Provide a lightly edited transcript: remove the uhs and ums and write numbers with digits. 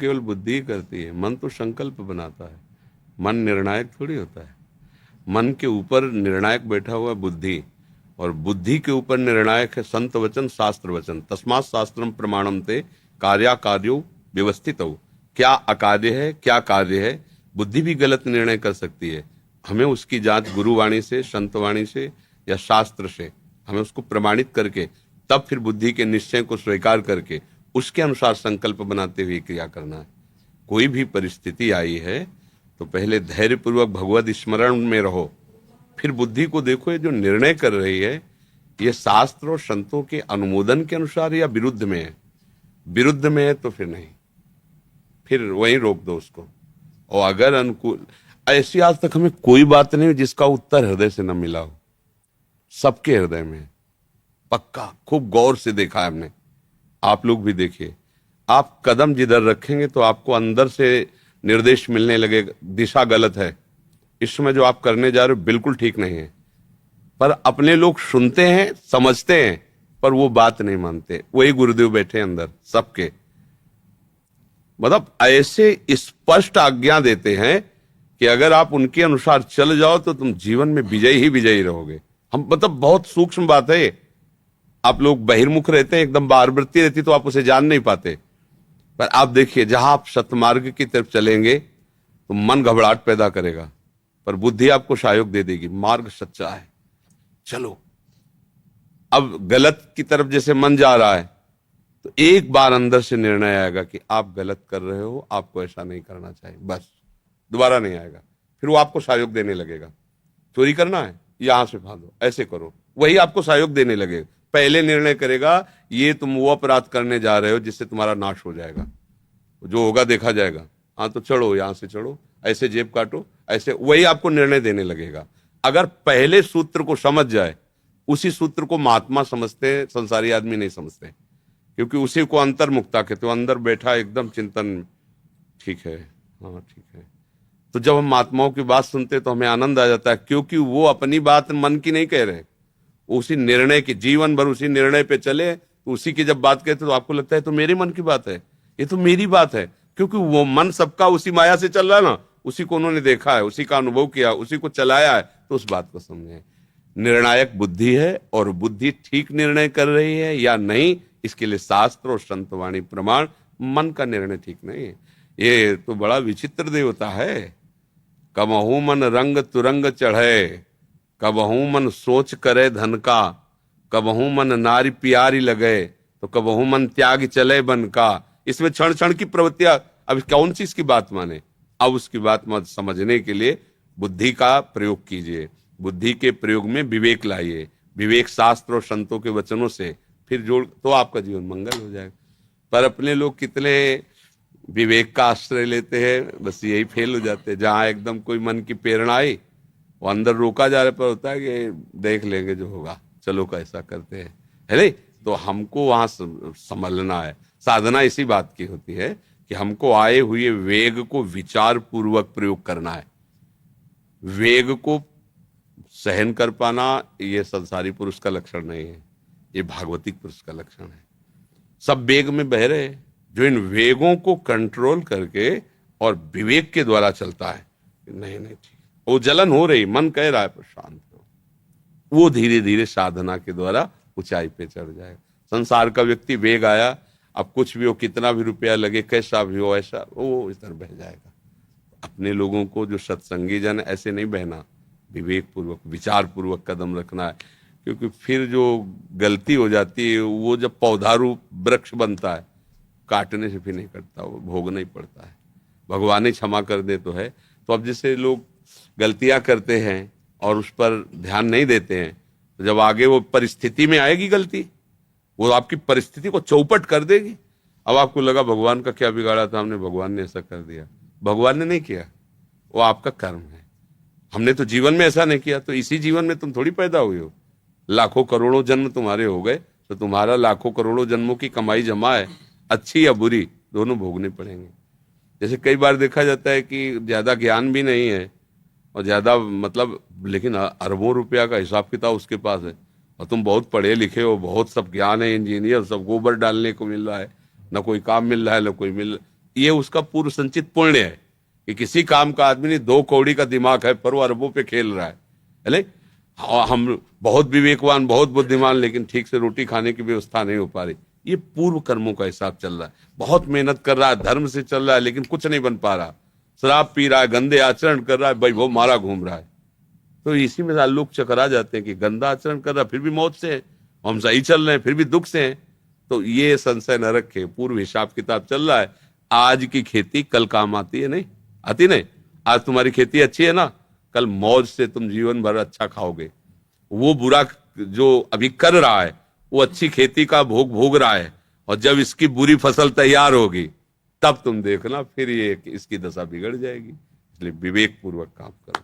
केवल बुद्धि ही करती है। मन तो संकल्प बनाता है, मन निर्णायक थोड़ी होता है। मन के ऊपर निर्णायक बैठा हुआ है बुद्धि, और बुद्धि के ऊपर निर्णायक है संत वचन शास्त्र वचन। तस्मात् शास्त्रम प्रमाणम ते कार्या कार्यो व्यवस्थित हो। क्या अकार्य है क्या कार्य है, बुद्धि भी गलत निर्णय कर सकती है। हमें उसकी जांच गुरुवाणी से, संतवाणी से या शास्त्र से, हमें उसको प्रमाणित करके तब फिर बुद्धि के निश्चय को स्वीकार करके उसके अनुसार संकल्प बनाते हुए क्रिया करना है। कोई भी परिस्थिति आई है तो पहले धैर्यपूर्वक भगवत स्मरण में रहो, फिर बुद्धि को देखो ये जो निर्णय कर रही है ये शास्त्र और संतों के अनुमोदन के अनुसार या विरुद्ध में है। विरुद्ध में है तो फिर नहीं, फिर वहीं रोक दो उसको। और अगर अनुकूल, ऐसी आज तक हमें कोई बात नहीं जिसका उत्तर हृदय से न मिला हो, सबके हृदय में है, पक्का। खूब गौर से देखा है हमने, आप लोग भी देखिए। आप कदम जिधर रखेंगे तो आपको अंदर से निर्देश मिलने लगेगा, दिशा गलत है, इस समय जो आप करने जा रहे हो बिल्कुल ठीक नहीं है। पर अपने लोग सुनते हैं, समझते हैं, पर वो बात नहीं मानते। वही गुरुदेव बैठे अंदर सबके, मतलब ऐसे स्पष्ट आज्ञा देते हैं कि अगर आप उनके अनुसार चल जाओ तो तुम जीवन में विजयी ही विजयी रहोगे। हम मतलब बहुत सूक्ष्म बात है। आप लोग बहिर्मुख रहते हैं, एकदम बाहर वृत्ति रहती तो आप उसे जान नहीं पाते। पर आप देखिए जहां आप सतमार्ग की तरफ चलेंगे तो मन घबराहट पैदा करेगा, पर बुद्धि आपको सहयोग दे देगी, मार्ग सच्चा है, चलो। अब गलत की तरफ जैसे मन जा रहा है तो एक बार अंदर से निर्णय आएगा कि आप गलत कर रहे हो, आपको ऐसा नहीं करना चाहिए, बस दोबारा नहीं आएगा। फिर वो आपको सहयोग देने लगेगा। चोरी करना है, यहां से भागो, ऐसे करो, वही आपको सहयोग देने लगेगा। पहले निर्णय करेगा ये तुम वो अपराध करने जा रहे हो जिससे तुम्हारा नाश हो जाएगा, जो होगा देखा जाएगा। हाँ तो चढ़ो, यहां से चढ़ो, ऐसे जेब काटो, ऐसे, वही आपको निर्णय देने लगेगा। अगर पहले सूत्र को समझ जाए, उसी सूत्र को महात्मा समझते हैं, संसारी आदमी नहीं समझते, क्योंकि उसी को अंतर्मुक्ता कहते हो, अंदर बैठा एकदम चिंतन, ठीक है, हाँ ठीक है। तो जब हम महात्माओं की बात सुनते हैं तो हमें आनंद आ जाता है, क्योंकि वो अपनी बात मन की नहीं कह रहे, उसी निर्णय की, जीवन भर उसी निर्णय पे चले, तो उसी की जब बात कहते तो आपको लगता है तो मेरे मन की बात है, ये तो मेरी बात है, क्योंकि वो मन सबका उसी माया से चल रहा है ना, उसी को उन्होंने देखा है, उसी का अनुभव किया, उसी को चलाया है, तो उस बात को समझे। निर्णायक बुद्धि है, और बुद्धि ठीक निर्णय कर रही है या नहीं, इसके लिए शास्त्र और संतवाणी प्रमाण। मन का निर्णय ठीक नहीं है। ये तो बड़ा विचित्र देवता है। कबहू मन रंग तुरंग चढ़े, कबहू मन सोच करे धन का, कबहू मन नारी प्यारी लगे, तो कबहू मन त्याग चले बन का। इसमें क्षण क्षण की प्रवृत्तियां, अब कौन सी इसकी बात माने। अब उसकी बात मत समझने के लिए बुद्धि का प्रयोग कीजिए, बुद्धि के प्रयोग में विवेक लाइए, विवेक शास्त्र और संतों के वचनों से फिर जोड़, तो आपका जीवन मंगल हो जाएगा। पर अपने लोग कितने विवेक का आश्रय लेते हैं, बस यही फेल हो जाते हैं। जहां एकदम कोई मन की प्रेरणा आई, वो अंदर रोका जा रहा, पर होता है कि देख लेंगे जो होगा, चलो कैसा करते हैं, है नहीं। तो हमको वहां संभलना है। साधना इसी बात की होती है कि हमको आए हुए वेग को विचार पूर्वक प्रयोग करना है। वेग को सहन कर पाना ये संसारी पुरुष का लक्षण नहीं है, ये भागवतिक पुरुष का लक्षण है। सब वेग में बह रहे, जो इन वेगों को कंट्रोल करके और विवेक के द्वारा चलता है, नहीं नहीं ठीक, वो जलन हो रही, मन कह रहा है पर शांत हो, वो धीरे धीरे साधना के द्वारा ऊंचाई पे चढ़ जाएगा। संसार का व्यक्ति वेग आया, अब कुछ भी हो, कितना भी रुपया लगे, कैसा भी हो, ऐसा वो इस तरह बह जाएगा। अपने लोगों को जो सत्संगी जन, ऐसे नहीं बहना, विवेक पूर्वक विचार पूर्वक कदम रखना है। क्योंकि फिर जो गलती हो जाती है, वो जब पौधा रूप वृक्ष बनता है, काटने से फिर नहीं कटता, वो भोगना ही पड़ता है। भगवान ही क्षमा कर दे तो है। तो अब जैसे लोग गलतियां करते हैं और उस पर ध्यान नहीं देते हैं, तो जब आगे वो परिस्थिति में आएगी गलती, वो आपकी परिस्थिति को चौपट कर देगी। अब आपको लगा भगवान का क्या बिगाड़ा था हमने, भगवान ने ऐसा कर दिया। भगवान ने नहीं किया, वो आपका कर्म है। हमने तो जीवन में ऐसा नहीं किया, तो इसी जीवन में तुम थोड़ी पैदा हुए हो। लाखों करोड़ों जन्म तुम्हारे हो गए, तो तुम्हारा लाखों करोड़ों जन्मों की कमाई जमा है, अच्छी या बुरी दोनों भोगने पड़ेंगे। जैसे कई बार देखा जाता है कि ज्यादा ज्ञान भी नहीं है और ज्यादा मतलब, लेकिन अरबों रुपया का हिसाब किताब उसके पास है, और तुम बहुत पढ़े लिखे हो, बहुत सब ज्ञान है, इंजीनियर, सब गोबर डालने को मिल रहा है, ना कोई काम मिल रहा है, ना कोई मिल, ये उसका पूर्व संचित पुण्य है कि किसी काम का आदमी नहीं, 2 कौड़ी का दिमाग है पर वो अरबों पे खेल रहा है। हम बहुत विवेकवान, बहुत बुद्धिमान, लेकिन ठीक से रोटी खाने की व्यवस्था नहीं हो पा रही। ये पूर्व कर्मों का हिसाब चल रहा है। बहुत मेहनत कर रहा है, धर्म से चल रहा है, लेकिन कुछ नहीं बन पा रहा। शराब पी रहा है, गंदे आचरण कर रहा है, भाई वो मारा घूम रहा है। तो इसी में लोग चकरा जाते हैं कि गंदा आचरण कर रहा है फिर भी मौत से है, हम सही चल रहे हैं फिर भी दुख से हैं। तो ये संशय न रखे, पूर्व हिसाब किताब चल रहा है। आज की खेती कल काम आती है, नहीं आती नहीं। आज तुम्हारी खेती अच्छी है ना, कल मौज से तुम जीवन भर अच्छा खाओगे। वो बुरा जो अभी कर रहा है वो अच्छी खेती का भोग भोग रहा है, और जब इसकी बुरी फसल तैयार होगी तब तुम देखना फिर ये इसकी दशा बिगड़ जाएगी। इसलिए विवेक पूर्वक काम करो।